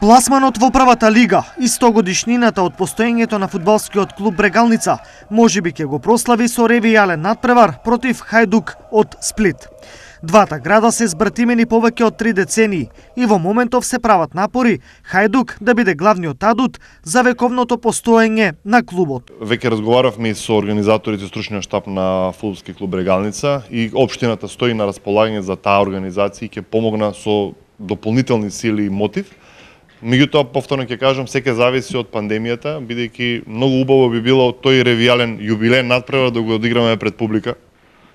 Пласманот во првата лига и 100-годишнината од постоењето на фудбалскиот клуб Брегалница можеби ќе го прослави со ревијален надпревар против Хајдук од Сплит. Двата града се збратимени повеќе од 3 децении и во моментов се прават напори Хајдук да биде главниот адут за вековното постоење на клубот. Веќе разговаравме и со организаторите стручниот штаб на фудбалски клуб Брегалница и општината стои на располагање за таа организација и ќе помогна со дополнителни сили и мотив. Меѓутоа, повторно ќе кажам, секој зависи од пандемијата, бидејќи многу убаво би било тој ревијален јубилеен надпревар да го одиграме пред публика,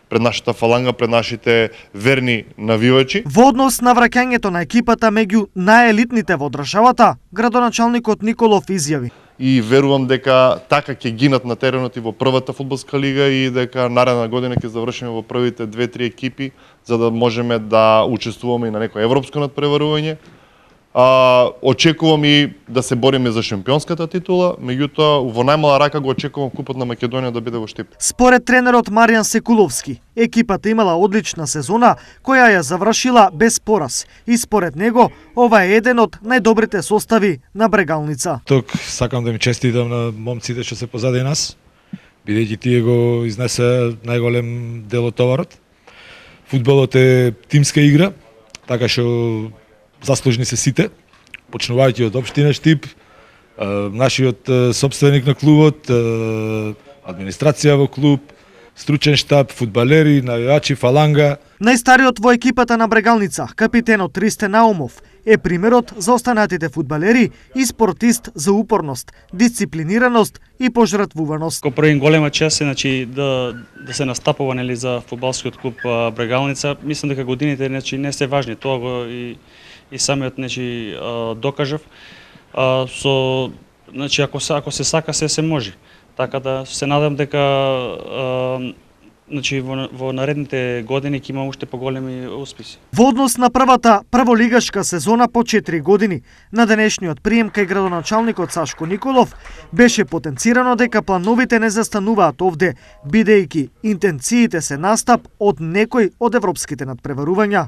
пред нашата фаланга, пред нашите верни навивачи. Во однос на враќањето на екипата меѓу најелитните во државата, градоначалникот Николов изјави: И верувам дека така ќе гинат на теренот и во првата фудбалска лига и дека наредна година ќе завршиме во првите 2-3 екипи за да можеме да учествуваме и на некој европско надпреварување. Очекувам и да се бориме за шампионската титула, меѓутоа во најмала рака го очекувам Купот на Македонија да биде во Штип. Според тренерот Маријан Секуловски, екипата имала одлична сезона која ја завршила без пораз и според него ова е еден од најдобрите состави на Брегалница. Тук сакам да ми честитам на момците што се позади нас, бидејќи тие го изнесе најголем дел од товарот. Фудбалот е тимска игра, така што заслужни се сите, почнувајќи од општина Штип, нашиот сопственик на клубот, администрација во клуб, стручен штаб, фудбалери, навивачи, фаланга. Најстариот во екипата на Брегалница, капитенот Ристе Наумов, е примерот за останатите фудбалери и спортист за упорност, дисциплинираност и пожртвуваност. Ко први голема чест значи да се настапува нели за фудбалскиот клуб Брегалница. Мислам дека годините значи не се важни, тоа го и самиот значи докажав. Значи ако се сака се може. Така да се надам дека значи во наредните години ќе има уште поголеми успеси. Во однос на првата прволигашка сезона по 4 години, на денешниот прием кај градоначалникот Сашко Николов беше потенцирано дека плановите не застануваат овде, бидејќи интенциите се настап од некој од европските надпреварувања.